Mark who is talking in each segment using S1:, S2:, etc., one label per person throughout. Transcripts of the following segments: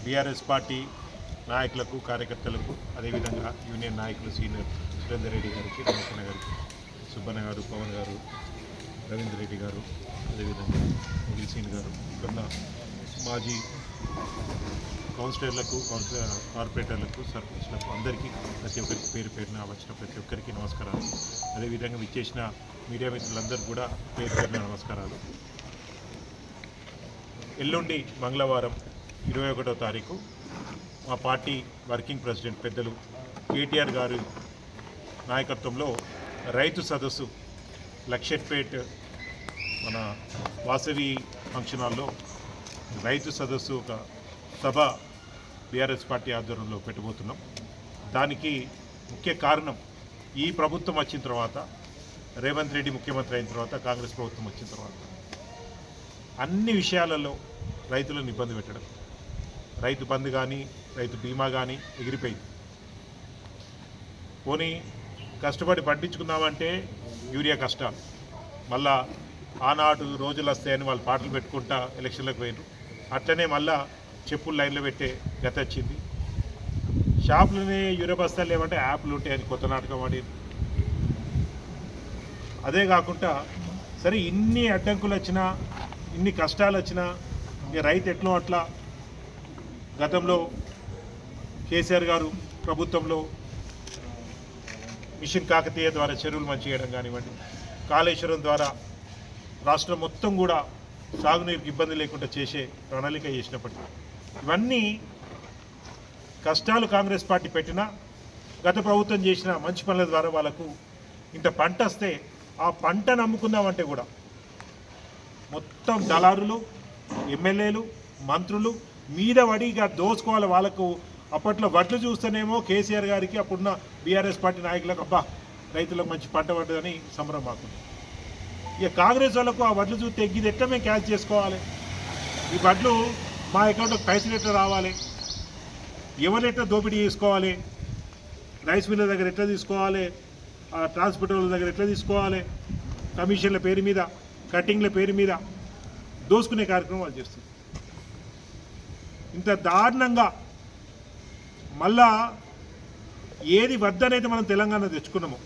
S1: BRS party నాయకులకు కార్యకర్తలకు అదేవిధంగా యూనియన్ నాయకులు సీనియర్ సురేందర్ రెడ్డి గారికి రమణ గారికి సుబ్బన్న గారు పవన్ గారు రవీంద్ర రెడ్డి గారు అదేవిధంగా విల్సీన్ గారు ఇక్కడున్న మాజీ కౌన్సిలర్లకు కార్పొరేటర్లకు సర్పంచ్లకు అందరికీ ప్రతి ఒక్కరికి పేరు పేరున వచ్చిన ప్రతి ఒక్కరికి నమస్కారాలు. అదేవిధంగా విచ్చేసిన మీడియా మిత్రులందరూ కూడా పేరు పేరున నమస్కారాలు. ఎల్లుండి మంగళవారం 21వ తారీఖు మా పార్టీ వర్కింగ్ ప్రెసిడెంట్ పెద్దలు కేటీఆర్ గారి నాయకత్వంలో రైతు సదస్సు లక్షట్పేట్ మన వాసవి ఫంక్షన్ హాల్లో రైతు సదస్సు ఒక సభ బీఆర్ఎస్ పార్టీ ఆధ్వర్యంలో పెట్టబోతున్నాం. దానికి ముఖ్య కారణం ఈ ప్రభుత్వం వచ్చిన తర్వాత, రేవంత్ రెడ్డి ముఖ్యమంత్రి అయిన తర్వాత, కాంగ్రెస్ ప్రభుత్వం వచ్చిన తర్వాత అన్ని విషయాలలో రైతులను ఇబ్బంది పెట్టడం. రైతు బంధు కానీ రైతు బీమా కానీ ఎగిరిపోయింది. పోనీ కష్టపడి పండించుకుందామంటే యూరియా కష్టాలు, మళ్ళా ఆనాడు రోజులు వస్తాయని వాళ్ళు పాటలు పెట్టుకుంటా ఎలక్షన్లకు పోయినారు. అట్లనే మళ్ళా చెప్పులు లైన్లో పెట్టే గత వచ్చింది. షాపులనే యూరియా బస్తాలు లేవంటే యాప్లు ఉంటాయని కొత్త నాటకం ఆడి. అదే కాకుండా సరే ఇన్ని అడ్డంకులు వచ్చినా, ఇన్ని కష్టాలు వచ్చినా రైతు ఎట్లో అట్లా గతంలో కేసీఆర్ గారు ప్రభుత్వంలో మిషన్ కాకతీయ ద్వారా చెరువులు మంచి చేయడం కానివ్వండి, కాళేశ్వరం ద్వారా రాష్ట్రం మొత్తం కూడా సాగునీరుకి ఇబ్బంది లేకుండా చేసే ప్రణాళిక చేసినప్పటికీ ఇవన్నీ కష్టాలు కాంగ్రెస్ పార్టీ పెట్టినా, గత ప్రభుత్వం చేసిన మంచి పనుల ద్వారా వాళ్ళకు ఇంత పంట వస్తే ఆ పంటను అమ్ముకుందామంటే కూడా మొత్తం దళారులు, ఎమ్మెల్యేలు, మంత్రులు మీద వడిగా దోచుకోవాలి. వాళ్ళకు అప్పట్లో వడ్లు చూస్తేనేమో కేసీఆర్ గారికి అప్పుడున్న బీఆర్ఎస్ పార్టీ నాయకులకు అబ్బా రైతులకు మంచి పంట పడ్డదని సంబరం మాకుంది. ఇక కాంగ్రెస్ వాళ్ళకు ఆ వడ్లు చూస్తే ఇది ఎట్లా మేము క్యాచ్ చేసుకోవాలి, ఈ వడ్లు మా అకౌంట్కి పైసలు ఎట్లా రావాలి, ఎవరు ఎట్లా దోపిడీ చేసుకోవాలి, రైస్ మిల్ల దగ్గర ఎట్లా తీసుకోవాలి, ట్రాన్స్పోర్ట్ వాళ్ళ దగ్గర ఎట్లా తీసుకోవాలి, కమిషన్ల పేరు మీద, కటింగ్ల పేరు మీద దోసుకునే కార్యక్రమం వాళ్ళు చేస్తారు. ఇంత దారుణంగా మళ్ళా ఏది వద్దనైతే మనం తెలంగాణ తెచ్చుకున్నామో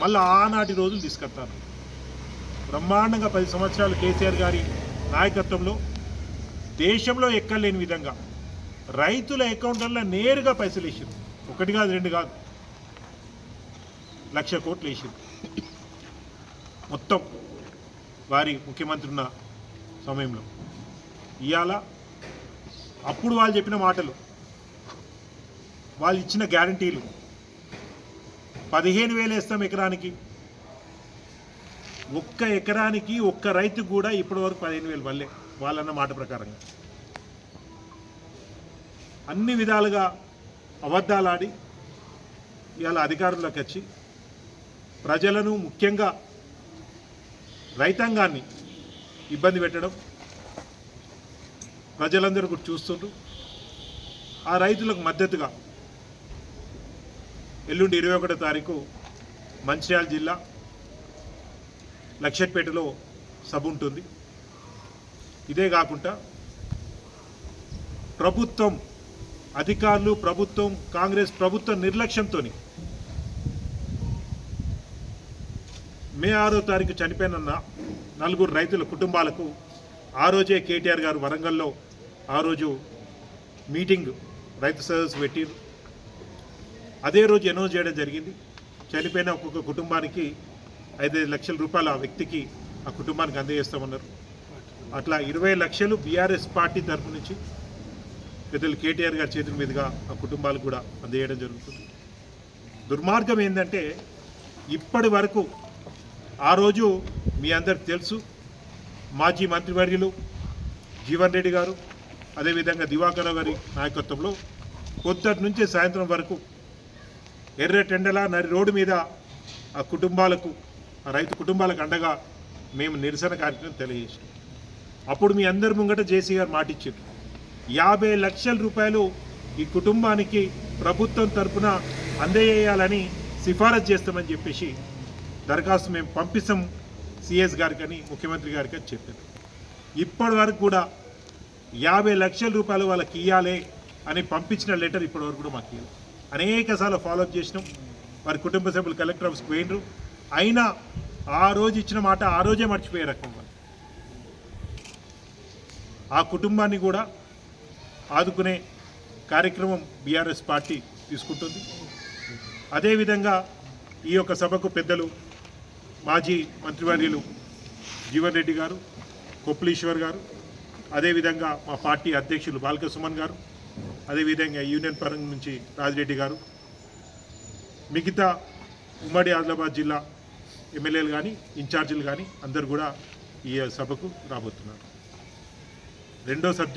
S1: మళ్ళీ ఆనాటి రోజులు తీసుకొస్తారు. బ్రహ్మాండంగా 10 సంవత్సరాలు కేసీఆర్ గారి నాయకత్వంలో దేశంలో ఎక్కలేని విధంగా రైతుల అకౌంట్లలో నేరుగా పైసలు వేసారు. 1 కాదు 2 కాదు, 1,00,000 కోట్లు వేసారు మొత్తం వారి ముఖ్యమంత్రి ఉన్న సమయంలో. ఇవాళ అప్పుడు వాళ్ళు చెప్పిన మాటలు, వాళ్ళు ఇచ్చిన గ్యారంటీలు 15,000 వేస్తాం ఎకరానికి. ఒక్క ఎకరానికి ఒక్క రైతు కూడా ఇప్పటివరకు 15,000 వల్లే వాళ్ళన్న మాట ప్రకారంగా. అన్ని విధాలుగా అబద్ధాలాడి ఇవాళ అధికారంలోకి వచ్చి ప్రజలను, ముఖ్యంగా రైతాంగాన్ని ఇబ్బంది పెట్టడం ప్రజలందరూ కూడా చూస్తుండ్రు. ఆ రైతులకు మద్దతుగా ఎల్లుండి 21వ తారీఖు మంచిర్యాల జిల్లా లక్షట్పేటలో సభ ఉంటుంది. ఇదే కాకుండా ప్రభుత్వం అధికారులు, ప్రభుత్వం, కాంగ్రెస్ ప్రభుత్వం నిర్లక్ష్యంతో మే 6వ తారీఖు చనిపోయిన 4 రైతుల కుటుంబాలకు ఆ రోజే కేటీఆర్ గారు వరంగల్లో ఆ రోజు మీటింగ్, రైతు సదస్సు పెట్టిరు. అదే రోజు అనౌన్స్ చేయడం జరిగింది. చనిపోయిన ఒక్కొక్క కుటుంబానికి 5 లక్షల రూపాయలు ఆ వ్యక్తికి, ఆ కుటుంబానికి అందజేస్తామన్నారు. అట్లా 20 లక్షలు బీఆర్ఎస్ పార్టీ తరఫు నుంచి పెద్దలు కేటీఆర్ గారి చేతుల మీదుగా ఆ కుటుంబాలకు కూడా అందజేయడం జరుగుతుంది. దుర్మార్గం ఏంటంటే ఇప్పటి వరకు ఆ రోజు మీ అందరికి తెలుసు, మాజీ మంత్రివర్యులు జీవన్ రెడ్డి గారు, అదేవిధంగా దివాకర్ గారి నాయకత్వంలో పొద్దుటి నుంచి సాయంత్రం వరకు ఎర్రటెండల నరి రోడ్డు మీద ఆ కుటుంబాలకు, ఆ రైతు కుటుంబాలకు అండగా మేము నిరసన కార్యక్రమం తెలియజేసాం. అప్పుడు మీ అందరి ముంగట జేసీ గారు మాటిచ్చారు, 50 లక్షల రూపాయలు ఈ కుటుంబానికి ప్రభుత్వం తరఫున అందజేయాలని సిఫారసు చేస్తామని చెప్పేసి దరఖాస్తు మేము పంపిస్తాం సిఎస్ గారికి అని, ముఖ్యమంత్రి గారికి అని చెప్పారు. ఇప్పటి వరకు కూడా 50 లక్షల రూపాయలు వాళ్ళకి ఇవ్వాలి అని పంపించిన లెటర్ ఇప్పటివరకు కూడా మాకు ఇవ్వాలి. అనేకసార్లు ఫాలోఅప్ చేసినాం. వారి కుటుంబ సభ్యులు కలెక్టర్ ఆఫీస్కి పోయినరు. అయినా ఆ రోజు ఇచ్చిన మాట ఆ రోజే మర్చిపోయే రకం వాళ్ళు. ఆ కుటుంబాన్ని కూడా ఆదుకునే కార్యక్రమం బీఆర్ఎస్ పార్టీ తీసుకుంటుంది. అదేవిధంగా ఈ యొక్క సభకు పెద్దలు మాజీ మంత్రివర్యులు జీవన్ రెడ్డి గారు, కొప్పులీశ్వర్ గారు, అదేవిధంగా మా పార్టీ అధ్యక్షులు బాల్క సుమన్ గారు, అదేవిధంగా యూనియన్ పరంగా నుంచి రాజిరెడ్డి గారు, మిగతా ఉమ్మడి ఆదిలాబాద్ జిల్లా ఎమ్మెల్యేలు కానీ ఇన్ఛార్జీలు కానీ అందరు కూడా ఈ సభకు రాబోతున్నారు. రెండో సబ్జెక్ట్